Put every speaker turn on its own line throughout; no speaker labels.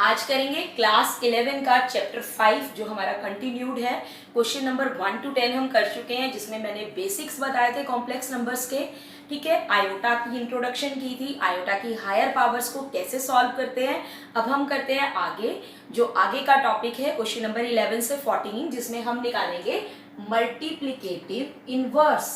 आज करेंगे क्लास 11 का चैप्टर 5 जो हमारा कंटिन्यूड है। क्वेश्चन नंबर 1 to 10 हम कर चुके हैं, जिसमें मैंने बेसिक्स बताए थे कॉम्प्लेक्स नंबर्स के। ठीक है, आयोटा की इंट्रोडक्शन की थी, आयोटा की हायर पावर्स को कैसे सॉल्व करते हैं। अब हम करते हैं आगे, जो आगे का टॉपिक है क्वेश्चन नंबर 11 से 14, जिसमें हम निकालेंगे मल्टीप्लिकेटिव इनवर्स।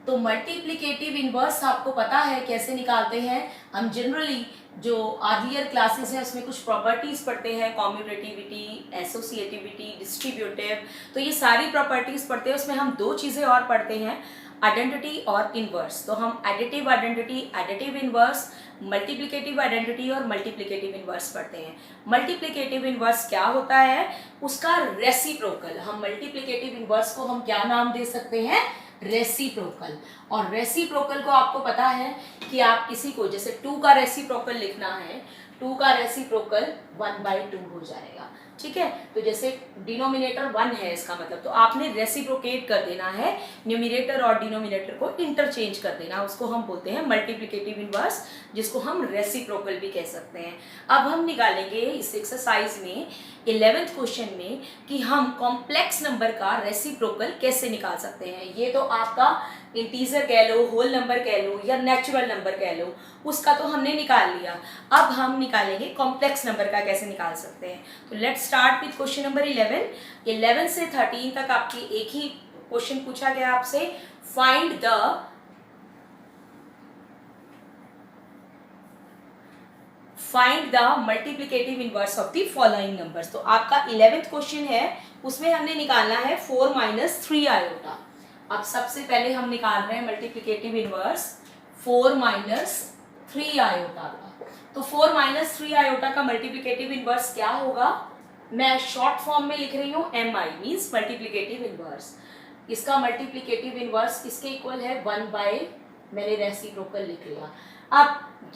तो मल्टीप्लिकेटिव इनवर्स आपको पता है कैसे निकालते हैं। हम जनरली जो अर्लियर क्लासेस हैं उसमें कुछ प्रॉपर्टीज पढ़ते हैं, कॉम्यूटेटिविटी, एसोसिएटिविटी, डिस्ट्रीब्यूटिव। तो ये सारी प्रॉपर्टीज पढ़ते हैं। उसमें हम दो चीज़ें और पढ़ते हैं, आइडेंटिटी और इनवर्स। तो हम additive identity, additive inverse, multiplicative identity और मल्टीप्लिकेटिव इनवर्स पढ़ते हैं। मल्टीप्लिकेटिव इनवर्स क्या होता है, उसका रेसिप्रोकल। हम मल्टीप्लिकेटिव इनवर्स को हम क्या नाम दे सकते हैं, रेसिप्रोकल। और रेसिप्रोकल को आपको पता है कि आप किसी को जैसे 2 का रेसिप्रोकल लिखना है, 2 का रेसिप्रोकल 1/2 हो जाएगा। ठीक है, तो जैसे डिनोमिनेटर 1 है, इसका मतलब तो आपने रेसिप्रोकेट कर देना है, न्यूमरेटर और डिनोमिनेटर को इंटरचेंज कर देना, उसको हम बोलते हैं मल्टीप्लिकेटिव इनवर्स, जिसको हम रेसिप्रोकल भी कह सकते हैं। अब हम निकालेंगे इस एक्सरसाइज में 11th क्वेश्चन में कि हम कॉम्प्लेक्स नंबर का रेसिप्रोकल कैसे निकाल सकते हैं। ये तो आपका इंटीजर कह लो, होल नंबर कह लो या नेचुरल नंबर कह लो, उसका तो हमने निकाल लिया। अब हम निकालेंगे कॉम्प्लेक्स नंबर का कैसे निकाल सकते हैं। तो let's start with question number 11 से 13 तक आपकी एक ही क्वेश्चन पूछा गया आपसे, find the multiplicative inverse of the following numbers. तो आपका 11th क्वेश्चन है, उसमें हमने निकालना है 4 - 3 आयोटा। अब सबसे पहले हम निकाल रहे हैं मल्टीप्लिकेटिव इनवर्स 4 - 3 आयोटा का। तो 4 - 3 आयोटा का मल्टीप्लिकेटिव इनवर्स क्या होगा, मैं शॉर्ट फॉर्म में लिख रही हूँ, MI मीन्स मल्टीप्लिकेटिव इनवर्स। इसका मल्टीप्लिकेटिव इनवर्स इसके इक्वल है 1/, मैंने रेसिप्रोकल लिख लिया। अब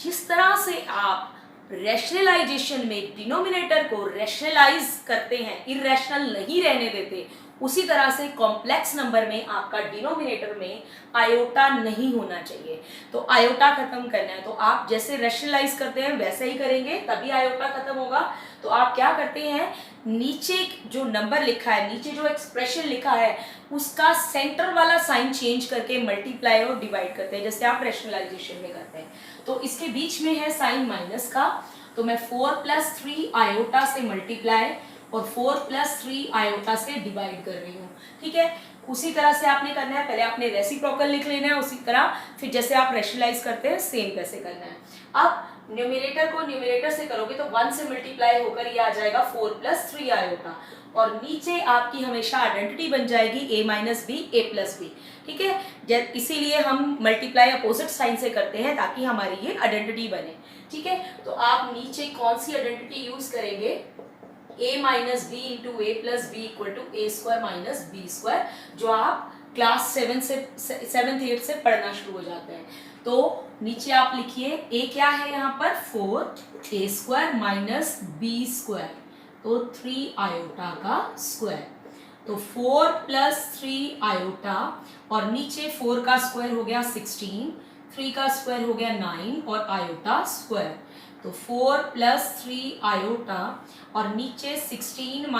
जिस तरह से आप रैशनलाइजेशन में डिनोमिनेटर को रैशनलाइज करते हैं, इरेशनल नहीं रहने देते, उसी तरह से कॉम्प्लेक्स नंबर में आपका डिनोमिनेटर में आयोटा नहीं होना चाहिए। तो आयोटा खत्म करना है, तो आप जैसे रैशनलाइज करते हैं वैसे ही करेंगे, तभी आयोटा खत्म होगा। तो आप क्या करते हैं, नीचे जो नंबर लिखा है, नीचे जो एक्सप्रेशन लिखा है, उसका सेंटर वाला साइन चेंज करके मल्टीप्लाई और डिवाइड करते हैं, जैसे आप रैशनलाइजेशन में करते हैं। तो इसके बीच में है साइन माइनस का, तो मैं 4 + 3 आयोटा से मल्टीप्लाई और 4 + 3 आयोटा से डिवाइड कर रही हूँ। ठीक है, उसी तरह से आपने करना है, पहले आपने रेसिप्रोकल लिख लेना है, उसी तरह फिर जैसे आप रैशनलाइज करते हैं सेम वैसे करना है। अब न्यूमरेटर को न्यूमरेटर से करोगे तो 1 से मल्टीप्लाई होकर ये आ जाएगा 4 + 3 आयोटा, और नीचे आपकी हमेशा आइडेंटिटी बन जाएगी a - b a + b। ठीक है, इसीलिए हम मल्टीप्लाई अपोजिट साइन से करते हैं ताकि हमारी ये आइडेंटिटी बने। ठीक है, तो आप नीचे कौन सी आइडेंटिटी यूज करेंगे, a - b × a + b = a² - b², जो आप क्लास 7th 8th से पढ़ना शुरू हो जाते हैं। तो नीचे आप लिखिए a क्या है यहाँ पर 4 a² - b², तो 3 आयोटा का स्क्वायर। तो 4 + 3 आयोटा, और नीचे 4 का स्क्वायर हो गया 16, 3 का स्क्वायर हो गया 9 और आयोटा स्क्वायर। तो 4 + 3 आयोटा और नीचे 16 -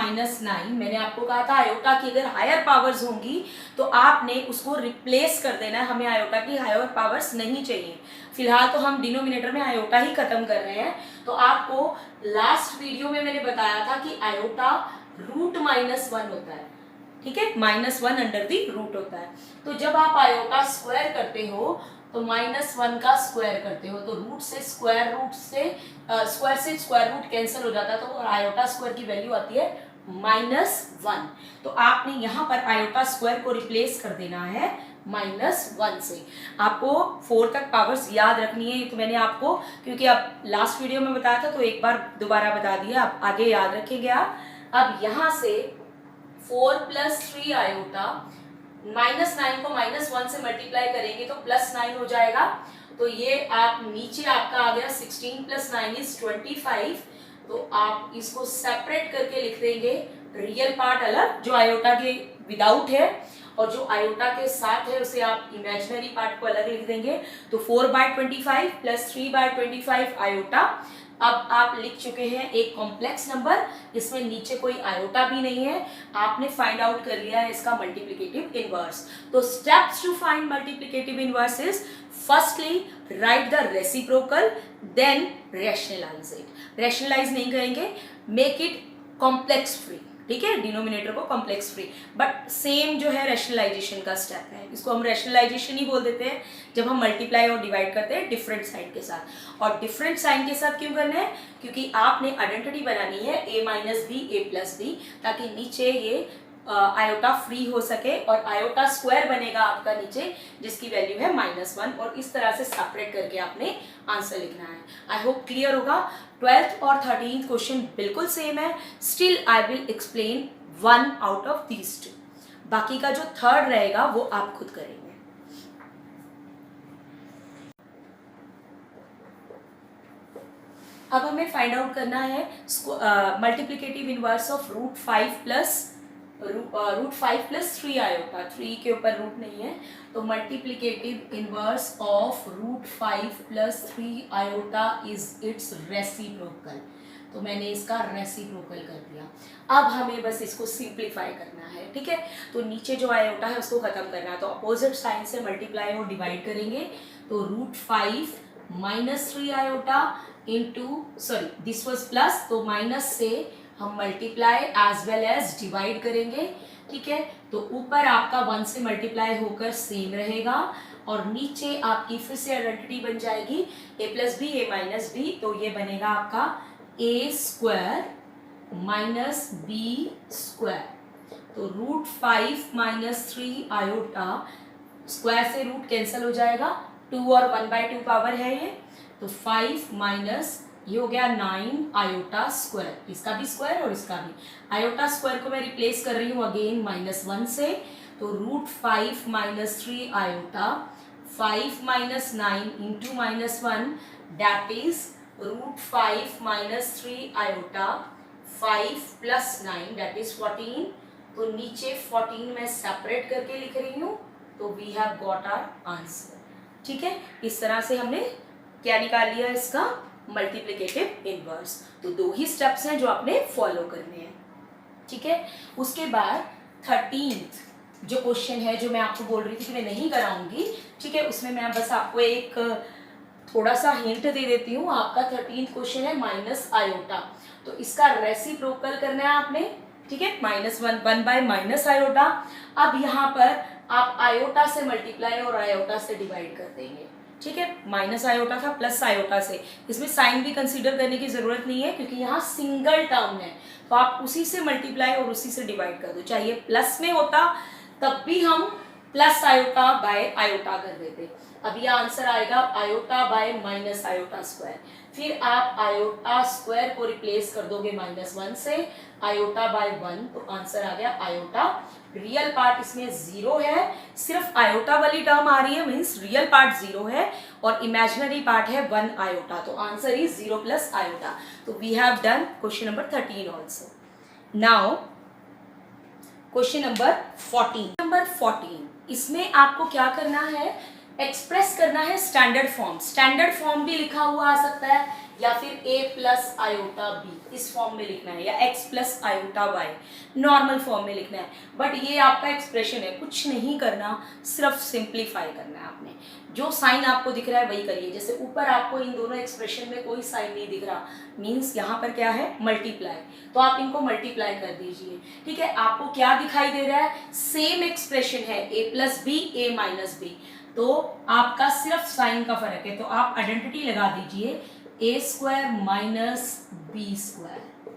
9। मैंने आपको कहा था आयोटा की अगर हायर पावर्स होंगी तो आपने उसको रिप्लेस कर देना है, हमें आयोटा की हायर पावर्स नहीं चाहिए। फिलहाल तो हम डिनोमिनेटर में आयोटा ही खत्म कर रहे हैं। तो आपको लास्ट वीडियो में मैंने बताया था कि आयोटा √-1 होता है। ठीक है, -1 अंडर दी रूट होता है। तो जब आप आयोटा स्क्वायर करते हो तो -1 का स्क्वायर करते हो, तो रूट से स्क्वायर रूट कैंसिल हो जाता है, तो आयोटा स्क्वायर की वैल्यू आती है -1। तो आपने यहाँ पर आयोटा स्क्वायर को रिप्लेस कर देना है -1 से। आपको 4 तक पावर्स याद रखनी है, तो मैंने आपको क्योंकि आप लास्ट वीडियो में बताया था तो एक बार दोबारा बता दिया, आप आगे याद रखेंगे आप। अब यहाँ से 4 + 3 आयोटा, -9 को -1 से मल्टीप्लाई करेंगे तो +9 हो जाएगा। तो ये आप नीचे आपका आ गया 16 + 9 = 25। तो आप इसको सेपरेट करके लिख देंगे, रियल पार्ट अलग जो आयोटा के विदाउट है, और जो आयोटा के साथ है उसे आप इमेजिनरी पार्ट को अलग लिख देंगे। तो 4/25 + 3/25 आयोटा, अब आप लिख चुके हैं एक कॉम्प्लेक्स नंबर, इसमें नीचे कोई आयोटा भी नहीं है, आपने फाइंड आउट कर लिया है इसका मल्टीप्लिकेटिव इनवर्स। तो steps to find multiplicative inverse is firstly write the reciprocal, then rationalise it. Rationalise नहीं करेंगे, मेक इट कॉम्प्लेक्स फ्री, ठीक है, डिनोमिनेटर को कॉम्प्लेक्स फ्री, बट सेम जो है रैशनलाइजेशन का स्टेप है, इसको हम रैशनलाइजेशन ही बोल देते हैं जब हम मल्टीप्लाई और डिवाइड करते हैं डिफरेंट साइन के साथ। और डिफरेंट साइन के साथ क्यों करना है, क्योंकि आपने आइडेंटिटी बनानी है a minus b a plus b, ताकि नीचे ये आयोटा फ्री हो सके और आयोटा स्क्वायर बनेगा आपका नीचे, जिसकी वैल्यू है -1, और इस तरह से सेपरेट करके आपने आंसर लिखना है। आई होप क्लियर होगा। 12th और 13th क्वेश्चन बिल्कुल सेम है, still I will explain 1 out of these 2, बाकी का जो थर्ड रहेगा वो आप खुद करेंगे। अब हमें फाइंड आउट करना है multiplicative inverse of √5 plus 3 iota, 3 के ऊपर रूट नहीं है, तो multiplicative inverse of √5 plus 3 iota is it's reciprocal. तो मैंने इसका रेसिप्रोकल कर दिया। अब हमें बस इसको सिंप्लीफाई करना है, ठीक है। तो नीचे जो आयोटा है उसको खत्म करना है, तो अपोजिट साइन से मल्टीप्लाई और डिवाइड करेंगे, तो √5 minus 3 iota into, sorry this was plus, तो माइनस से हम multiply as well as divide करेंगे, ठीक है। तो ऊपर आपका 1 से मल्टीप्लाई होकर सेम रहेगा, और नीचे आपकी फिर से आइडेंटिटी बन जाएगी a plus b a minus b, तो ये बनेगा आपका a square minus b square. तो √5 माइनस 3 आयोटा, स्क्वायर से रूट कैंसिल हो जाएगा, 2 और 1/2 पावर है ये, तो 5 माइनस ये हो गया 9 आयोटा स्क्वायर, इसका भी स्क्वायर और इसका भी। आयोटा स्क्वायर को मैं रिप्लेस कर रही हूँ अगेन -1 से, तो √5 minus 3 iota, 5 minus 9 into -1 that is √5 minus 3 iota, 5 plus 9 that is 14। तो नीचे 14 मैं सेपरेट करके लिख रही हूँ, तो we have got our answer, ठीक है। इस तरह से हमने क्या निकाल लिया इसका मल्टीप्लिकेटिव इनवर्स। तो 2 ही स्टेप्स हैं जो आपने फॉलो करने हैं, ठीक है। उसके बाद 13th जो क्वेश्चन है, जो मैं आपको बोल रही थी कि मैं नहीं कराऊंगी, ठीक है, उसमें मैं बस आपको एक थोड़ा सा हिंट दे देती हूँ। आपका 13th क्वेश्चन है माइनस आयोटा, तो इसका रेसिप्रोकल करना है आपने, ठीक है, -1 बाय माइनस आयोटा। अब यहाँ पर आप आयोटा से मल्टीप्लाई और आयोटा से डिवाइड कर देंगे, ठीक है। माइनस आयोटा था प्लस आयोटा से, इसमें साइन भी कंसीडर करने की जरूरत नहीं है क्योंकि यहाँ सिंगल टर्म है, तो आप उसी से मल्टीप्लाई और उसी से डिवाइड कर दो। चाहिए प्लस में होता तब भी हम प्लस आयोटा बाय आयोटा कर देते। अब यह आंसर आएगा iota bye minus iota square, फिर आप आयोटा स्क्वायर को रिप्लेस कर दोगे -1 से, आयोटा बाय 1, तो आंसर आ गया आयोटा। रियल पार्ट इसमें 0 है, सिर्फ आयोटा वाली टर्म आ रही है, मीन्स रियल पार्ट 0 है, और इमेजिनरी पार्ट है 1 आयोटा, तो आंसर इज 0 प्लस आयोटा। तो we have done question number 13 also. Now question number 14, इसमें आपको क्या करना है, एक्सप्रेस करना है स्टैंडर्ड फॉर्म। स्टैंडर्ड फॉर्म भी लिखा हुआ आ सकता है, या फिर a प्लस आयोटा बी, इस फॉर्म में लिखना है, या x plus iota y normal form में लिखना है। बट ये आपका एक्सप्रेशन है, कुछ नहीं करना, सिर्फ सिंप्लीफाई करना है आपने। जो साइन आपको दिख रहा है वही करिए। जैसे ऊपर आपको इन दोनों एक्सप्रेशन में कोई साइन नहीं दिख रहा, मीन्स यहाँ पर क्या है, मल्टीप्लाई, तो आप इनको मल्टीप्लाई कर दीजिए, ठीक है। आपको क्या दिखाई दे रहा है, सेम एक्सप्रेशन है, a plus b a minus b, तो आपका सिर्फ साइन का फर्क है, तो आप आइडेंटिटी लगा दीजिए a square minus b square.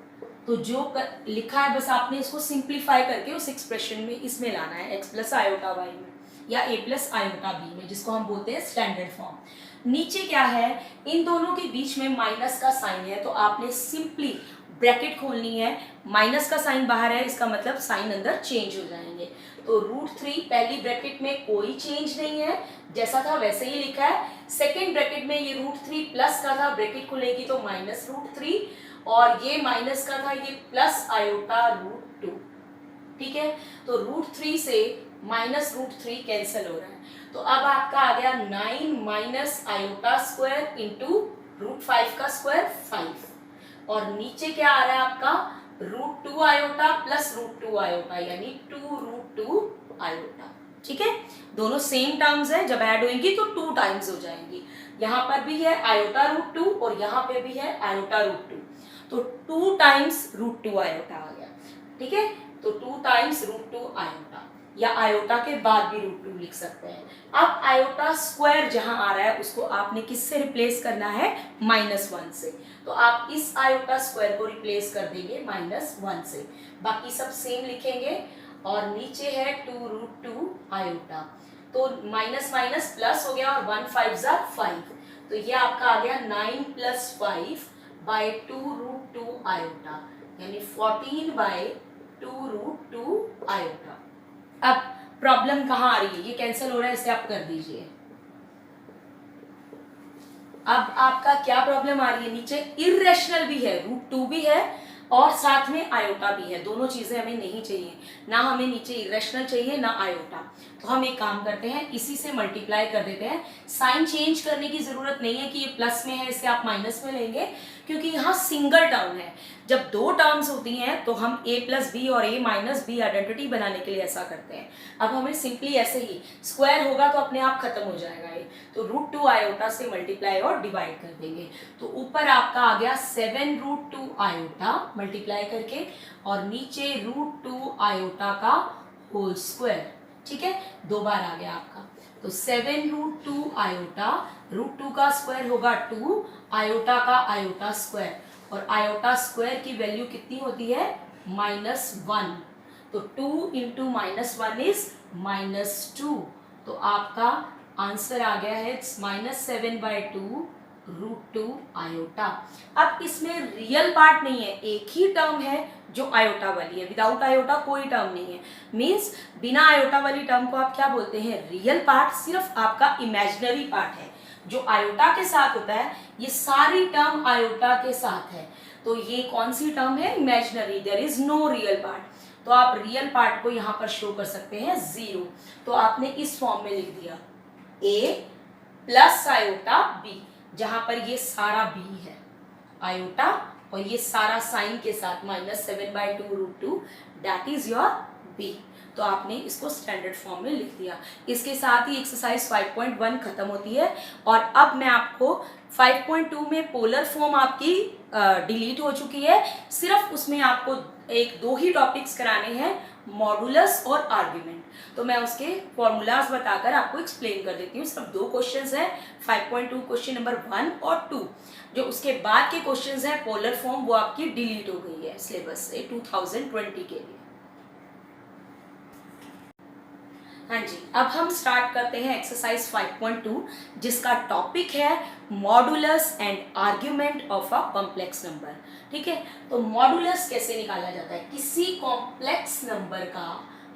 तो जो लिखा है बस आपने इसको सिंप्लीफाई करके उस एक्सप्रेशन में इसमें लाना है, x प्लस आयोटा वाई में या a प्लस आयोटा बी में, जिसको हम बोलते हैं स्टैंडर्ड फॉर्म। नीचे क्या है, इन दोनों के बीच में माइनस का साइन है, तो आपने सिंपली ब्रैकेट खोलनी है, माइनस का साइन बाहर है, इसका मतलब साइन अंदर चेंज हो जाएंगे। तो √3 पहली ब्रैकेट में कोई चेंज नहीं है, जैसा था वैसे ही लिखा है। सेकेंड ब्रैकेट में ये √3 प्लस का था, ब्रैकेट खुलेगी तो माइनस √3, और ये माइनस का था, ये प्लस आयोटा √2, ठीक है। तो √3 से माइनस √3 कैंसिल हो रहा है, तो अब आपका आ गया 9 माइनस आयोटा स्क्वायर इंटू √5 का स्क्वायर 5 और नीचे क्या आ रहा है आपका √2 आयोटा प्लस √2 आयोटा यानी 2√2 आयोटा। ठीक है, दोनों सेम टर्म्स है, जब ऐड होंगी तो 2 टाइम्स हो जाएंगी। यहाँ पर भी है आयोटा √2 और यहाँ पे भी है आयोटा √2, तो 2 टाइम्स √2 आयोटा आ गया। ठीक है, तो 2 टाइम्स √2 आयोटा या आयोटा के बाद भी √2 लिख सकते हैं। अब आयोटा स्क्वायर जहां आ रहा है उसको आपने किससे रिप्लेस करना है, -1 से, तो आप इस आयोटा स्क्वायर को रिप्लेस कर देंगे -1 से, बाकी सब सेम लिखेंगे और नीचे है 2√2 आयोटा, तो माइनस माइनस प्लस हो गया और 1 5 ज़ा 5, तो ये आपका आ गया 9 + 5 बाय 2√2 आयोटा यानी 14 बाय 2√2 आयोटा। अब प्रॉब्लम कहाँ आ रही है, ये कैंसिल हो रहा है, इसे आप कर दीजिए। अब आपका क्या प्रॉब्लम आ रही है, नीचे इर्रेशनल भी है, √2 भी है और साथ में आयोटा भी है, दोनों चीजें हमें नहीं चाहिए, ना हमें नीचे इरेशनल चाहिए ना आयोटा। तो हम एक काम करते हैं, इसी से मल्टीप्लाई कर देते हैं। साइन चेंज करने की जरूरत नहीं है कि ये प्लस में है इसे आप माइनस में लेंगे, क्योंकि यहाँ सिंगल टर्म है। जब 2 टर्म्स होती हैं तो हम a + b और a - b आइडेंटिटी बनाने के लिए ऐसा करते हैं। अब हमें सिंपली ऐसे ही स्क्वायर होगा तो अपने आप खत्म हो जाएगा ये, तो √2 आयोटा से मल्टीप्लाई और डिवाइड कर देंगे, तो ऊपर आपका आ गया 7√2 आयोटा मल्टीप्लाई करके और नीचे √2 आयोटा का होल स्क्वायर। ठीक है, 2 बार आ गया आपका, तो 7√2 आयोटा, √2 का स्क्वायर होगा 2, आयोटा का आयोटा स्क्वायर, और आयोटा स्क्वायर की वैल्यू कितनी होती है, -1, तो 2 × -1 इज -2, तो आपका आंसर आ गया है -7/2 √2 आयोटा। अब इसमें रियल पार्ट नहीं है, एक ही टर्म है जो आयोटा वाली है, विदाउट आयोटा कोई टर्म नहीं है, मींस बिना आयोटा वाली टर्म को आप क्या बोलते हैं, रियल पार्ट। सिर्फ आपका इमेजिनरी पार्ट है जो आयोटा के साथ होता है, ये सारी टर्म आयोटा के साथ है, तो ये कौन सी टर्म है, imaginary, there is no real part. तो आप रियल पार्ट को यहाँ पर शो कर सकते हैं 0, तो आपने इस फॉर्म में लिख दिया a + आयोटा b, जहां पर ये सारा b है आयोटा और ये सारा साइन के साथ -7/2 √2, दैट इज योर b, तो आपने इसको स्टैंडर्ड फॉर्म में लिख दिया। इसके साथ ही एक्सरसाइज 5.1 खत्म होती है और अब मैं आपको 5.2 में पोलर फॉर्म आपकी डिलीट हो चुकी है, सिर्फ उसमें आपको 1-2 ही टॉपिक्स कराने हैं, मॉडुलस और आर्ग्यूमेंट, तो मैं उसके फॉर्मूलाज बताकर आपको एक्सप्लेन कर देती हूँ। सिर्फ 2 क्वेश्चंस हैं, 5.2 क्वेश्चन नंबर 1 और 2, जो उसके बाद के क्वेश्चंस हैं पोलर फॉर्म वो आपकी डिलीट हो गई है सिलेबस से 2020 के लिए। हाँ जी, अब हम स्टार्ट करते हैं एक्सरसाइज 5.2, जिसका टॉपिक है modulus and argument of a complex number. ठीक है, तो मॉडुलस कैसे निकाला जाता है, किसी कॉम्प्लेक्स नंबर का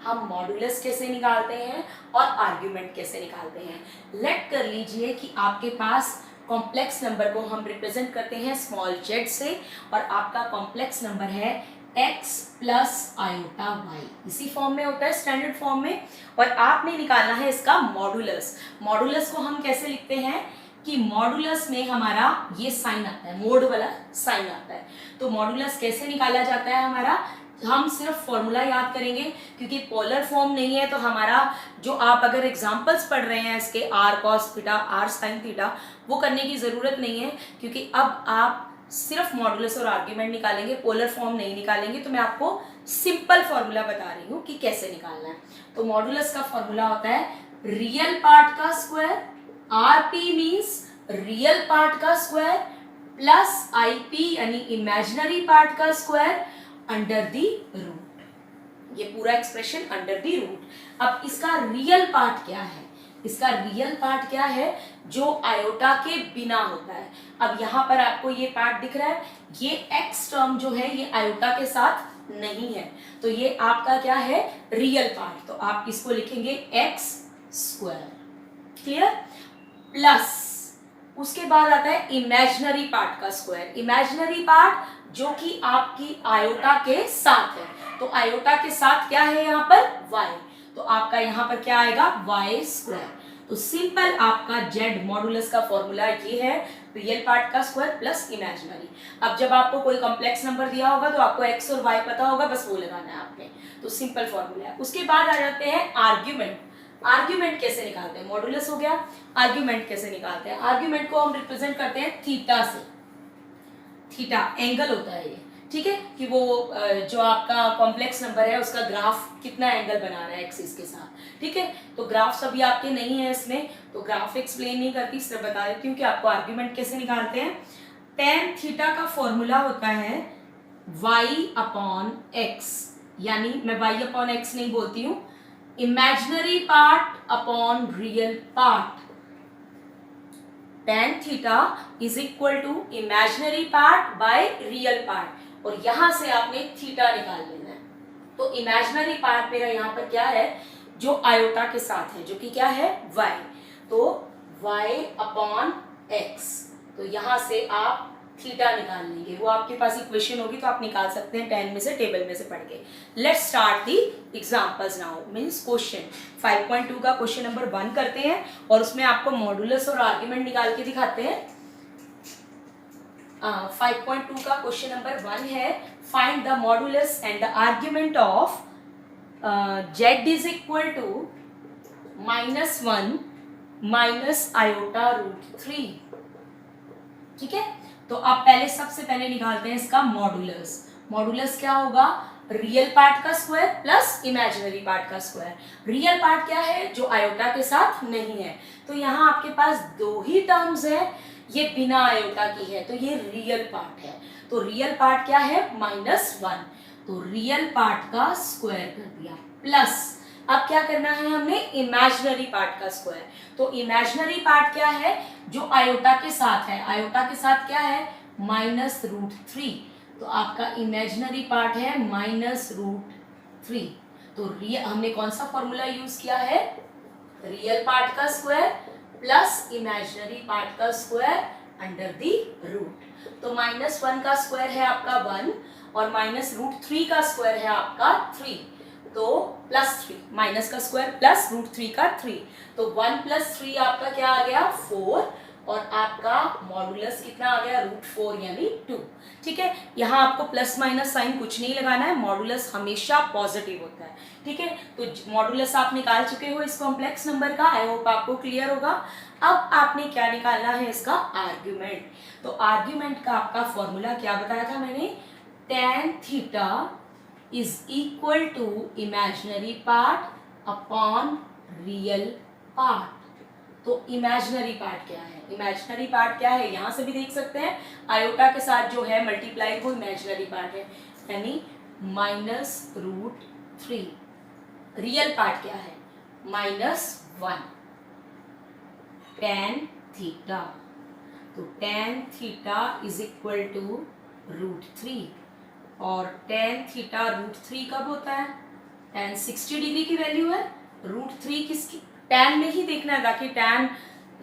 हम मॉडुलस कैसे निकालते हैं और आर्ग्यूमेंट कैसे निकालते हैं। लेट कर लीजिए कि आपके पास कॉम्प्लेक्स नंबर को हम रिप्रेजेंट करते हैं स्मॉल z से, और आपका कॉम्प्लेक्स नंबर है x + आयोटा y, इसी फॉर्म में होता है स्टैंडर्ड फॉर्म में, और आपने निकालना है इसका मॉडुलस। मॉडुलस को हम कैसे लिखते हैं कि मॉडुलस में हमारा ये साइन आता है, मोड वाला साइन आता है, तो मॉडुलस कैसे निकाला जाता है हमारा, हम सिर्फ फॉर्मूला याद करेंगे, क्योंकि पोलर फॉर्म नहीं है, तो हमारा जो आप अगर एग्जांपल्स पढ़ रहे हैं इसके r cos theta r sin theta, वो करने की ज़रूरत नहीं है, क्योंकि अब आप सिर्फ मॉडुलस और आर्ग्यूमेंट निकालेंगे, पोलर फॉर्म नहीं निकालेंगे। तो मैं आपको सिंपल फॉर्मूला बता रही हूँ कि कैसे निकालना है। तो मॉडुलस का फॉर्मूला होता है रियल पार्ट का square, RP means real part का स्क्वायर, प्लस IP यानी इमेजिनरी पार्ट का स्क्वायर अंडर द रूट, ये पूरा एक्सप्रेशन अंडर द रूट। अब इसका रियल पार्ट क्या है, इसका रियल पार्ट क्या है, जो आयोटा के बिना होता है। अब यहाँ पर आपको ये पार्ट दिख रहा है, ये x टर्म जो है ये आयोटा के साथ नहीं है, तो ये आपका क्या है, रियल पार्ट, तो आप इसको लिखेंगे x², क्लियर, प्लस उसके बाद आता है इमेजिनरी पार्ट का स्क्वायर, इमेजिनरी पार्ट जो कि आपकी आयोटा के साथ है, तो आयोटा के साथ क्या है यहाँ पर y, तो आपका यहाँ पर क्या आएगा y², तो सिंपल आपका जेड मॉडुलस का फॉर्मूला ये है, रियल पार्ट का स्क्वायर प्लस इमेजिनरी। अब जब आपको कोई कॉम्प्लेक्स नंबर दिया होगा तो आपको एक्स और वाई पता होगा, बस वो लगाना है आपने। तो सिंपल फॉर्मूला है। उसके बाद आ जाते हैं आर्ग्यूमेंट। आर्ग्यूमेंट कैसे निकालते हैं? मॉडुलस हो गया, आर्ग्यूमेंट कैसे निकालते हैं? आर्ग्यूमेंट को हम रिप्रेजेंट करते हैं थीटा से। थीटा एंगल होता है ये, ठीक है, कि वो जो आपका कॉम्प्लेक्स नंबर है उसका ग्राफ कितना एंगल बना रहा है एक्सिस के साथ, ठीक है। तो ग्राफ सभी आपके नहीं है इसमें, तो ग्राफ एक्सप्लेन नहीं करती, सिर्फ बता देती हूँ कि आपको आर्ग्यूमेंट कैसे निकालते हैं। टेन थीटा का फॉर्मूला होता है y अपॉन एक्स, यानी मैं y अपॉन एक्स नहीं बोलती हूँ, imaginary part upon real part. tan theta is equal to imaginary part by real part, और यहां से आपने थीटा निकाल लेना है। तो इमेजिनरी पार्ट मेरा यहाँ पर क्या है, जो आयोटा के साथ है, जो कि क्या है y, तो y अपॉन एक्स। तो यहां से आप थीटा निकाल लेंगे, वो आपके पास इक्वेशन होगी तो आप निकाल सकते हैं 10 में से, टेबल में से पढ़ के। Let's start the examples now, means question 5.2 का क्वेश्चन नंबर 1 करते हैं, और उसमें आपको मॉडुलस और आर्ग्यूमेंट निकाल के दिखाते हैं। 5.2 का क्वेश्चन नंबर 1 है, find the modulus and the argument of z is equal to -1 minus iota root 3, ठीक है। तो आप पहले सबसे पहले निकालते हैं इसका मॉडुलस। मॉडुलस क्या होगा, रियल पार्ट का स्क्वायर प्लस इमेजिनरी पार्ट का स्क्वायर। रियल पार्ट क्या है, जो आयोटा के साथ नहीं है, तो यहाँ आपके पास दो ही टर्म्स है, ये बिना आयोटा की है, तो ये रियल पार्ट है। तो रियल पार्ट क्या है, -1, तो रियल पार्ट का स्क्वायर कर दिया, प्लस अब क्या करना है हमने, इमेजिनरी पार्ट का स्क्वायर। तो इमेजिनरी पार्ट क्या है, जो आयोटा के साथ है, आयोटा के साथ क्या है, -√3, तो आपका इमेजिनरी पार्ट है -√3। तो हमने कौन सा फॉर्मूला यूज किया है, रियल पार्ट का स्क्वायर प्लस इमेजिनरी पार्ट का स्क्वायर अंडर दी रूट। तो -1 का स्क्वायर है आपका 1, और -√3 का स्क्वायर है आपका 3, तो +3, माइनस का स्क्वायर प्लस √3 का 3, तो 1 + 3 आपका क्या आ गया 4, और आपका मॉडुलस कितना आ गया √4 यानी 2, ठीक है। यहाँ आपको प्लस माइनस साइन कुछ नहीं लगाना है, मॉडुलस हमेशा पॉजिटिव होता है, ठीक है। तो मॉडुलस आप निकाल चुके हो इस कॉम्प्लेक्स नंबर का, आई होप आपको क्लियर होगा। अब आपने क्या निकालना है, इसका आर्ग्यूमेंट। तो आर्ग्यूमेंट का आपका फॉर्मूला क्या बताया था मैंने, tan theta is equal to imaginary part upon real part. तो इमेजिनरी पार्ट क्या है, इमेजिनरी पार्ट क्या है, यहां से भी देख सकते हैं, आयोटा के साथ जो है मल्टीप्लाई वो इमेजिनरी पार्ट है, यानी -√3। रियल पार्ट क्या है, -1 tan थीटा। तो tan theta is equal to √3, और tan थीटा √3 कब होता है, tan 60 डिग्री की वैल्यू है, √3 किसकी, tan में ही देखना है, ताकि tan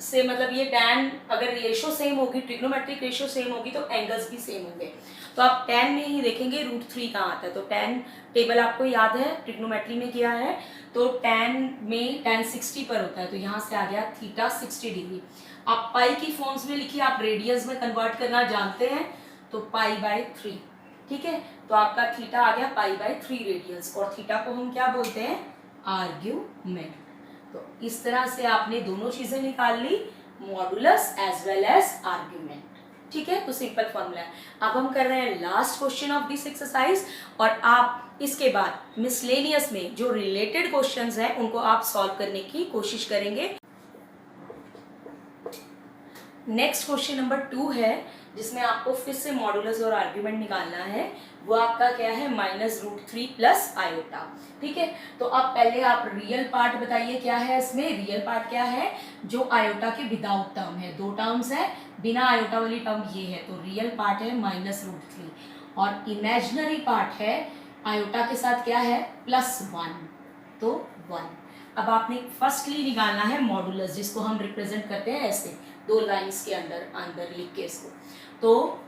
से मतलब ये tan अगर रेशो सेम होगी, ट्रिग्नोमेट्रिक रेशो सेम होगी, तो एंगल्स भी सेम होंगे। तो आप tan में ही देखेंगे √3 कहाँ आता है, तो tan टेबल आपको याद है, ट्रिग्नोमेट्री में किया है, तो tan में tan 60 पर होता है, तो यहाँ से आ गया थीटा 60 डिग्री। आप पाई की फॉर्म्स में लिखिए, आप रेडियस में कन्वर्ट करना जानते हैं, तो π/3, ठीक है। तो आपका थीटा आ गया π/3 रेडियंस, और थीटा को हम क्या बोलते हैं, आर्ग्यूमेंट। तो इस तरह से आपने दोनों चीजें निकाल ली, modulus as well as argument, ठीक है। तो सिंपल फॉर्मूला है। अब हम कर रहे हैं last question of this exercise, और आप इसके बाद मिसलेनियस में जो रिलेटेड क्वेश्चंस हैं उनको आप सॉल्व करने की कोशिश करेंगे। नेक्स्ट क्वेश्चन नंबर 2 है, जिसमें आपको फिर से मॉडुलस और आर्ग्यूमेंट निकालना है। वो आपका क्या है, -√3 प्लस आयोटा, ठीक है। तो अब पहले आप रियल पार्ट बताइए क्या है इसमें, रियल पार्ट क्या है, जो आयोटा के विदाउट टर्म है, दो टर्म्स है, बिना आयोटा वाली टर्म ये है, तो रियल पार्ट है -√3, और इमेजिनरी पार्ट है आयोटा के साथ क्या है, +1, तो 1। अब आपने फर्स्टली निकालना है मॉडुलस, जिसको हम रिप्रेजेंट करते हैं ऐसे, दो लाइंस के अंदर लिख के इसको। तो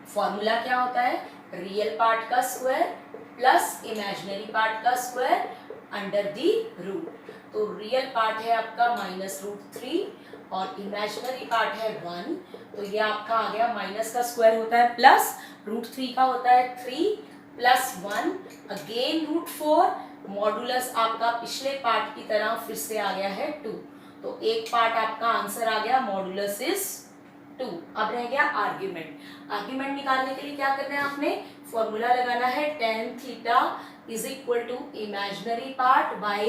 फॉर्मूला क्या होता है, रियल पार्ट का स्क्वायर प्लस इमेजिनरी पार्ट का स्क्वायर अंडर दी रूट। तो रियल पार्ट है आपका -√3 और इमेजिनरी पार्ट है 1, तो ये आपका आ गया माइनस का स्क्वायर होता है प्लस √3 का होता है 3 प्लस 1 अगेन √4, मॉडुलस आपका पिछले पार्ट की तरह फिर से आ गया है 2, तो एक पार्ट आपका आंसर आ गया मॉडुलस इज 2। अब रह गया आर्ग्यूमेंट। आर्ग्यूमेंट निकालने के लिए क्या करना है, आपने फॉर्मूला लगाना है tan theta is equal to imaginary part by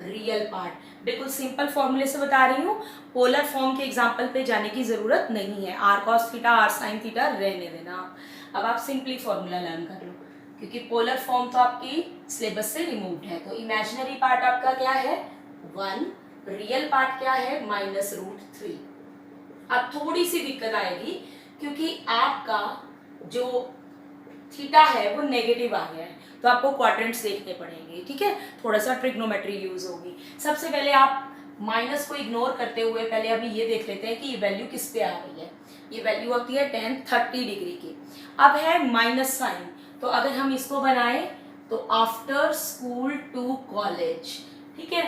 real part. बिल्कुल सिंपल फॉर्मूले से बता रही हूँ, पोलर फॉर्म के एग्जांपल पे जाने की जरूरत नहीं है। r cos theta r sin theta रहने देना। अब आप सिंपली फॉर्मूला लर्न कर लो, क्योंकि पोलर फॉर्म तो आपकी सिलेबस से रिमूव्ड है। तो इमेजिनरी पार्ट आपका क्या है 1, रियल पार्ट क्या है -√3। अब थोड़ी सी दिक्कत आएगी क्योंकि आपका जो थीटा है वो नेगेटिव आ गया है, तो आपको क्वाड्रेंट्स देखने पड़ेंगे, ठीक है। थोड़ा सा ट्रिग्नोमेट्री यूज होगी। सबसे पहले आप माइनस को इग्नोर करते हुए पहले अभी ये देख लेते हैं कि ये वैल्यू किस पे आ रही है। ये वैल्यू होती है tan 30 डिग्री की। अब है माइनस साइन, तो अगर हम इसको बनाए तो आफ्टर स्कूल टू कॉलेज, ठीक है,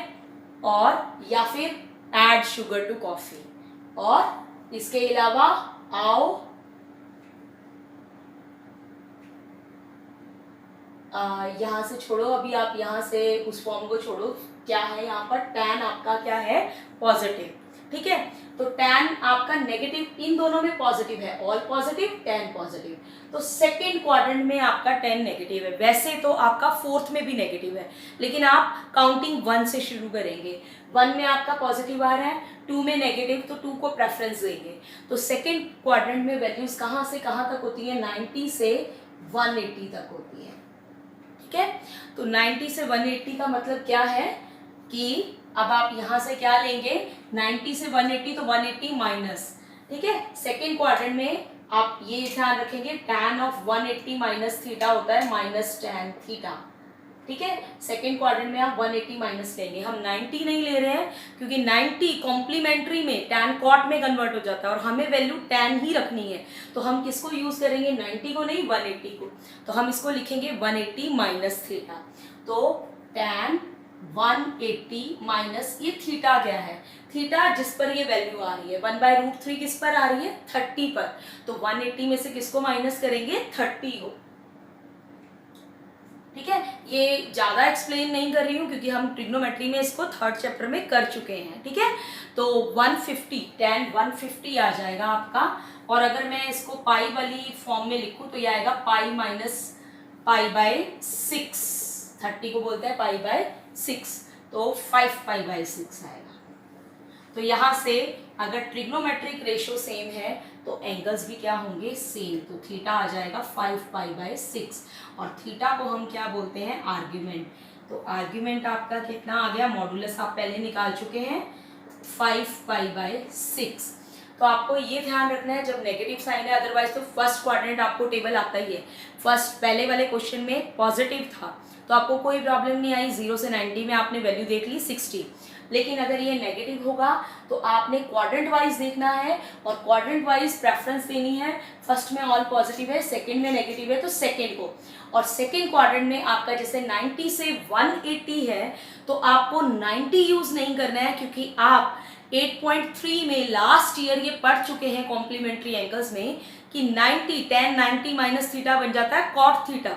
और या फिर ऐड शुगर टू कॉफी, और इसके अलावा आओ यहाँ से छोड़ो, अभी आप यहाँ से उस फॉर्म को छोड़ो, क्या है यहाँ पर tan आपका क्या है पॉजिटिव, ठीक है। तो tan आपका नेगेटिव, इन दोनों में पॉजिटिव है, ऑल पॉजिटिव tan पॉजिटिव, तो सेकेंड क्वाड्रेंट में आपका tan नेगेटिव है। वैसे तो आपका फोर्थ में भी नेगेटिव है, लेकिन आप काउंटिंग 1 से शुरू करेंगे। 1 में आपका पॉजिटिव आ रहा है, 2 में नेगेटिव, तो 2 को प्रेफरेंस देंगे। तो सेकेंड क्वाड्रेंट में वैल्यूज कहाँ से कहाँ तक होती है, 90 से 180 तक होती है, ठीक है। तो 90 से 180 का मतलब क्या है कि अब आप यहां से क्या लेंगे, 90 से 180, तो 180 माइनस, ठीक है। सेकेंड क्वाड्रेंट में आप ये ध्यान रखेंगे tan ऑफ 180 माइनस थीटा होता है माइनस tan थीटा, ठीक है। सेकेंड क्वाड्रेंट में आप 180 माइनस लेंगे। हम 90 नहीं ले रहे हैं क्योंकि 90 कॉम्प्लीमेंट्री में tan cot में कन्वर्ट हो जाता है और हमें वैल्यू tan ही रखनी है, तो हम किसको यूज करेंगे, 90 को नहीं 180 को। तो हम इसको लिखेंगे 180 माइनस थीटा, तो tan 180 माइनस ये थीटा क्या है, थीटा जिस पर ये वैल्यू आ रही है 1/√3 किस पर आ रही है 30 पर, तो 180 में से किसको माइनस करेंगे 30 को, ठीक है। ये ज्यादा एक्सप्लेन नहीं कर रही हूँ क्योंकि हम ट्रिग्नोमेट्री में इसको थर्ड चैप्टर में कर चुके हैं, ठीक है। तो 150 tan 150 आ जाएगा आपका, और अगर मैं इसको पाई वाली फॉर्म में लिखूं तो ये आएगा पाई माइनस पाई/6, 30 को बोलते हैं पाई/6, तो 5 पाई/6 आएगा। तो यहाँ से अगर ट्रिग्नोमेट्रिक रेशियो सेम है तो एंगल्स भी क्या होंगे सेम, तो थीटा आ जाएगा 5 पाई/6, और थीटा को हम क्या बोलते हैं आर्ग्यूमेंट। तो आर्ग्यूमेंट आपका कितना आ गया, मॉडुलस आप पहले निकाल चुके हैं 5 पाई/6। तो आपको ये ध्यान रखना है जब नेगेटिव साइन है, अदरवाइज तो फर्स्ट क्वाड्रेंट आपको टेबल आता ही है। फर्स्ट पहले वाले क्वेश्चन में पॉजिटिव था तो आपको कोई प्रॉब्लम नहीं आई, 0 से 90 में आपने वैल्यू देख ली 60, लेकिन अगर ये नेगेटिव होगा तो आपने क्वाड्रेंट वाइज देखना है और क्वाड्रेंट वाइज प्रेफरेंस देनी है। फर्स्ट में ऑल पॉजिटिव है, सेकंड में नेगेटिव है तो सेकंड को, और सेकंड क्वाड्रेंट में आपका जैसे 90 से 180 है तो आपको 90 यूज नहीं करना है, क्योंकि आप 8.3 में लास्ट ईयर ये पढ़ चुके हैं कॉम्प्लीमेंट्री एंगल्स में कि 90 tan 90 माइनस थीटा बन जाता है कॉट थीटा,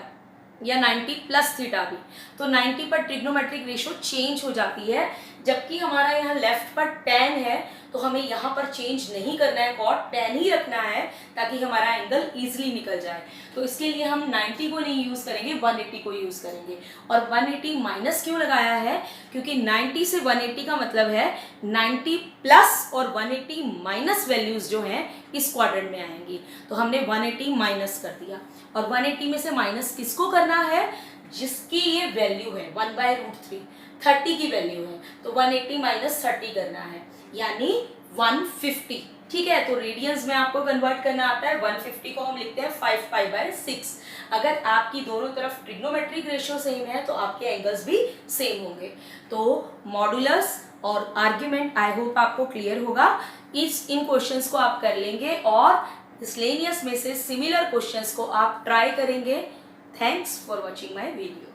या 90 प्लस थीटा भी। तो 90 पर ट्रिग्नोमेट्रिक रेशियो चेंज हो जाती है, जबकि हमारा यहाँ लेफ्ट पर tan है तो हमें यहाँ पर चेंज नहीं करना है, कॉट tan ही रखना है ताकि हमारा एंगल इजीली निकल जाए। तो इसके लिए हम 90 को नहीं यूज करेंगे, 180 को यूज करेंगे। और 180 माइनस क्यों लगाया है, क्योंकि 90 से 180 का मतलब है 90 प्लस और 180 माइनस वैल्यूज जो हैं इस क्वाड्रेंट में आएंगी, तो हमने 180 माइनस कर दिया। और 180 में से माइनस किसको करना है, जिसकी ये वैल्यू है 1/√3, 30 की वैल्यू है, तो 180 माइनस 30 करना है, यानी 150, ठीक है। तो रेडियंस में आपको कन्वर्ट करना आता है, 150 को हम लिखते हैं 5 पाई/6। अगर आपकी दोनों तरफ ट्रिग्नोमेट्रिक रेशियो सेम है तो आपके एंगल्स भी सेम होंगे। तो मॉडुलस और आर्ग्यूमेंट आई होप आपको क्लियर होगा। इन क्वेश्चंस को आप कर लेंगे और मिसलेनियस में से सिमिलर क्वेश्चंस को आप ट्राई करेंगे। Thanks for watching my video.